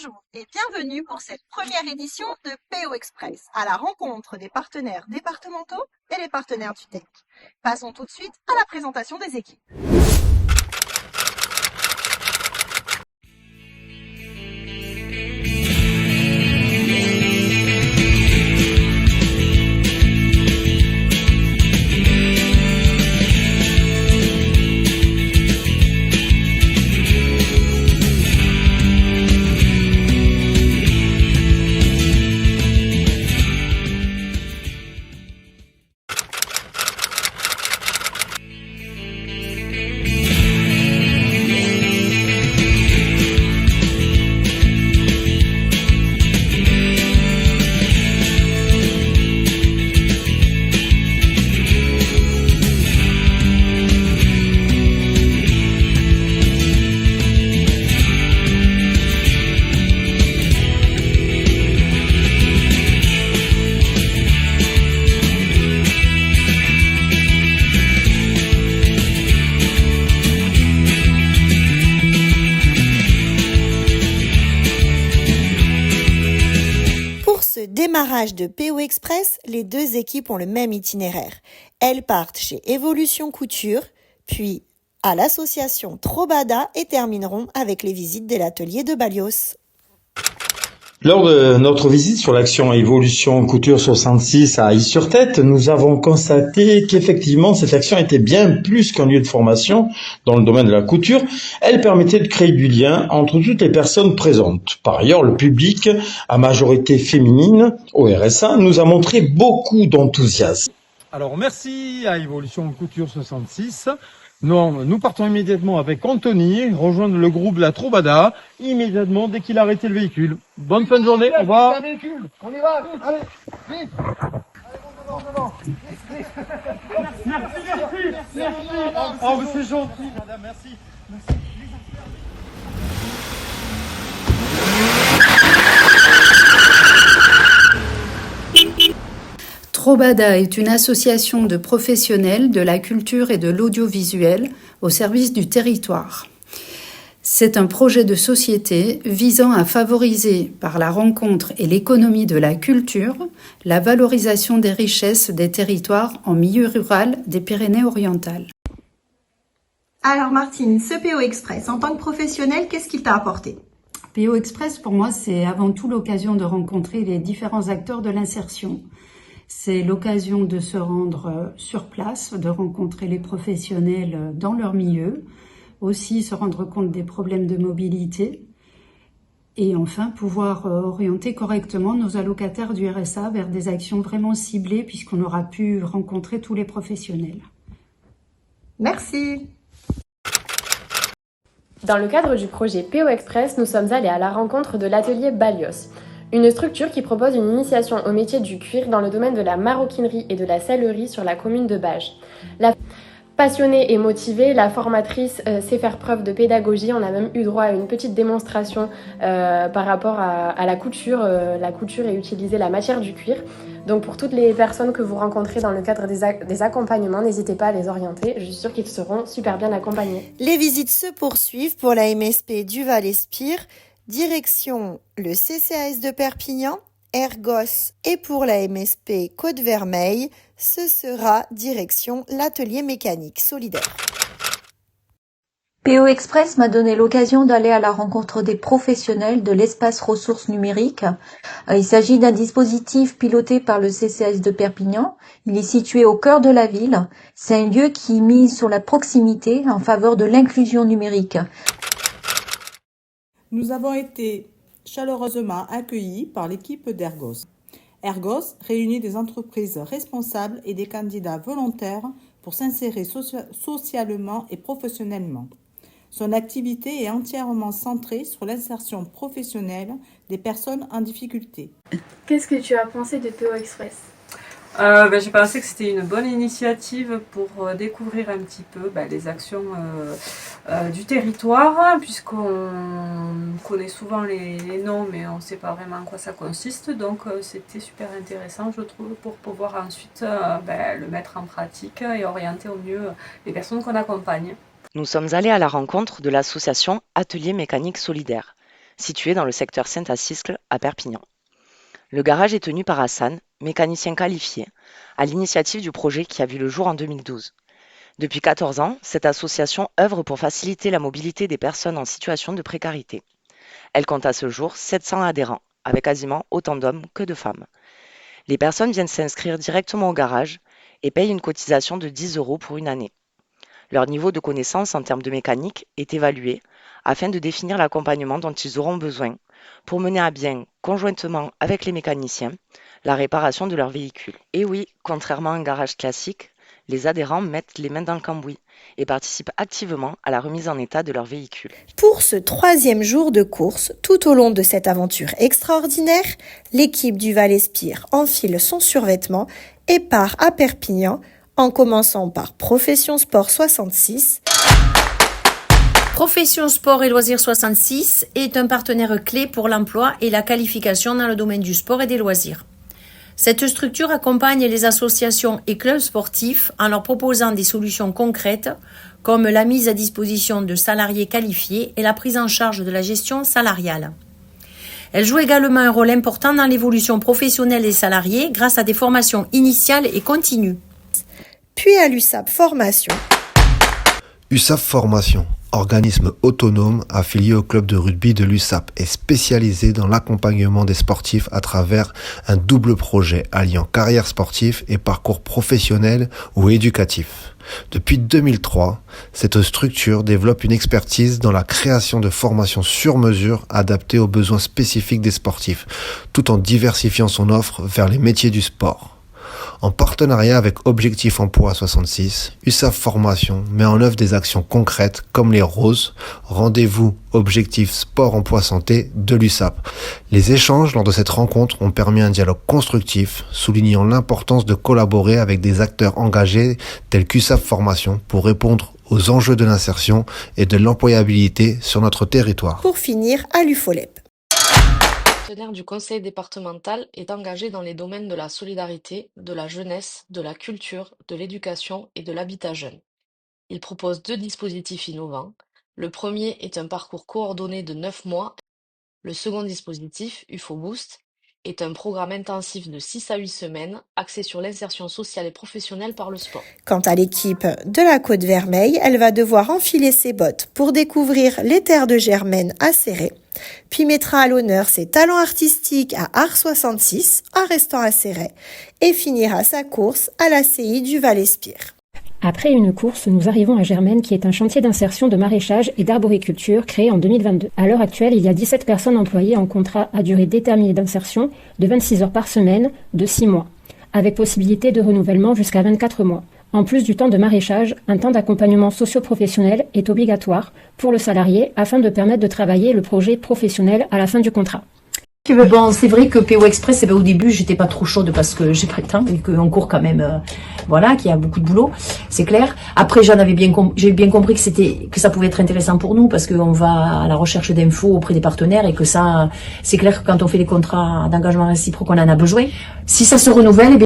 Bonjour et bienvenue pour cette première édition de PO Express, à la rencontre des partenaires départementaux et les partenaires du TEC. Passons tout de suite à la présentation des équipes. Démarrage de PO Express, les deux équipes ont le même itinéraire. Elles partent chez Evolution Couture, puis à l'association Trobada et termineront avec les visites de l'atelier de Balios. Lors de notre visite sur l'action Evolution Couture 66 à Is-sur-Tête, nous avons constaté qu'effectivement cette action était bien plus qu'un lieu de formation dans le domaine de la couture. Elle permettait de créer du lien entre toutes les personnes présentes. Par ailleurs, le public, à majorité féminine, au RSA, nous a montré beaucoup d'enthousiasme. Alors merci à Evolution Couture 66. Nous partons immédiatement avec Anthony, rejoindre le groupe La Trobada, immédiatement dès qu'il a arrêté le véhicule. Bonne fin de journée, au revoir. On y va, allez, vite. Merci. Oh, mais c'est gentil, madame, merci. Trobada est une association de professionnels de la culture et de l'audiovisuel au service du territoire. C'est un projet de société visant à favoriser, par la rencontre et l'économie de la culture, la valorisation des richesses des territoires en milieu rural des Pyrénées-Orientales. Alors Martine, ce PO Express, en tant que professionnel, qu'est-ce qu'il t'a apporté ? PO Express, pour moi, c'est avant tout l'occasion de rencontrer les différents acteurs de l'insertion. C'est l'occasion de se rendre sur place, de rencontrer les professionnels dans leur milieu, aussi se rendre compte des problèmes de mobilité et enfin pouvoir orienter correctement nos allocataires du RSA vers des actions vraiment ciblées puisqu'on aura pu rencontrer tous les professionnels. Merci. Dans le cadre du projet PO Express, nous sommes allés à la rencontre de l'atelier Balios, une structure qui propose une initiation au métier du cuir dans le domaine de la maroquinerie et de la sellerie sur la commune de Bages. Passionnée et motivée, la formatrice sait faire preuve de pédagogie. On a même eu droit à une petite démonstration par rapport à la couture. La couture et utiliser la matière du cuir. Donc pour toutes les personnes que vous rencontrez dans le cadre des accompagnements, n'hésitez pas à les orienter. Je suis sûre qu'ils seront super bien accompagnés. Les visites se poursuivent pour la MSP du Val-Espire. Direction le CCAS de Perpignan, Ergos, et pour la MSP Côte-Vermeille, ce sera direction l'atelier mécanique solidaire. PO Express m'a donné l'occasion d'aller à la rencontre des professionnels de l'espace ressources numériques. Il s'agit d'un dispositif piloté par le CCAS de Perpignan. Il est situé au cœur de la ville. C'est un lieu qui mise sur la proximité en faveur de l'inclusion numérique. Nous avons été chaleureusement accueillis par l'équipe d'Ergos. Ergos réunit des entreprises responsables et des candidats volontaires pour s'insérer socialement et professionnellement. Son activité est entièrement centrée sur l'insertion professionnelle des personnes en difficulté. Qu'est-ce que tu as pensé de PO Express ? J'ai pensé que c'était une bonne initiative pour découvrir un petit peu les actions du territoire, puisqu'on connaît souvent les noms, mais on ne sait pas vraiment en quoi ça consiste. Donc c'était super intéressant, je trouve, pour pouvoir ensuite le mettre en pratique et orienter au mieux les personnes qu'on accompagne. Nous sommes allés à la rencontre de l'association Atelier Mécanique Solidaire. situé dans le secteur Saint-Aciscle à Perpignan. Le garage est tenu par Hassan, mécanicien qualifié, à l'initiative du projet qui a vu le jour en 2012. Depuis 14 ans, cette association œuvre pour faciliter la mobilité des personnes en situation de précarité. Elle compte à ce jour 700 adhérents, avec quasiment autant d'hommes que de femmes. Les personnes viennent s'inscrire directement au garage et payent une cotisation de 10 € pour une année. Leur niveau de connaissance en termes de mécanique est évalué afin de définir l'accompagnement dont ils auront besoin pour mener à bien, conjointement avec les mécaniciens, la réparation de leur véhicule. Et oui, contrairement à un garage classique, les adhérents mettent les mains dans le cambouis et participent activement à la remise en état de leur véhicule. Pour ce 3e jour de course, tout au long de cette aventure extraordinaire, l'équipe du Val-Espire enfile son survêtement et part à Perpignan, en commençant par Profession Sport 66. Profession Sport et Loisirs 66 est un partenaire clé pour l'emploi et la qualification dans le domaine du sport et des loisirs. Cette structure accompagne les associations et clubs sportifs en leur proposant des solutions concrètes comme la mise à disposition de salariés qualifiés et la prise en charge de la gestion salariale. Elle joue également un rôle important dans l'évolution professionnelle des salariés grâce à des formations initiales et continues. Puis à l'USAP Formation. USAP Formation, organisme autonome affilié au club de rugby de l'USAP, est spécialisé dans l'accompagnement des sportifs à travers un double projet alliant carrière sportive et parcours professionnel ou éducatif. Depuis 2003, cette structure développe une expertise dans la création de formations sur mesure adaptées aux besoins spécifiques des sportifs, tout en diversifiant son offre vers les métiers du sport. En partenariat avec Objectif Emploi 66, USAP Formation met en œuvre des actions concrètes comme les Roses, rendez-vous Objectif Sport Emploi Santé de l'USAP. Les échanges lors de cette rencontre ont permis un dialogue constructif, soulignant l'importance de collaborer avec des acteurs engagés tels qu'USAP Formation pour répondre aux enjeux de l'insertion et de l'employabilité sur notre territoire. Pour finir, à l'UFOLEP. Le partenaire du conseil départemental est engagé dans les domaines de la solidarité, de la jeunesse, de la culture, de l'éducation et de l'habitat jeune. Il propose 2 dispositifs innovants. Le premier est un parcours coordonné de 9 mois. Le second dispositif, UFO Boost, est un programme intensif de 6 à 8 semaines axé sur l'insertion sociale et professionnelle par le sport. Quant à l'équipe de la Côte-Vermeille, elle va devoir enfiler ses bottes pour découvrir les terres de Germaine à Céret, puis mettra à l'honneur ses talents artistiques à Art 66 en restant à Céret et finira sa course à la CI du Val-Espire. Après une course, nous arrivons à Germaine qui est un chantier d'insertion de maraîchage et d'arboriculture créé en 2022. À l'heure actuelle, il y a 17 personnes employées en contrat à durée déterminée d'insertion de 26 heures par semaine de 6 mois, avec possibilité de renouvellement jusqu'à 24 mois. En plus du temps de maraîchage, un temps d'accompagnement socio-professionnel est obligatoire pour le salarié afin de permettre de travailler le projet professionnel à la fin du contrat. Bon, c'est vrai que PO Express, au début, j'étais pas trop chaude parce que j'ai pris le temps et qu'on court quand même, qu'il y a beaucoup de boulot, c'est clair. Après, j'ai bien compris que ça pouvait être intéressant pour nous parce qu'on va à la recherche d'infos auprès des partenaires et que ça, c'est clair que quand on fait des contrats d'engagement réciproque, on en a besoin. Si ça se renouvelle,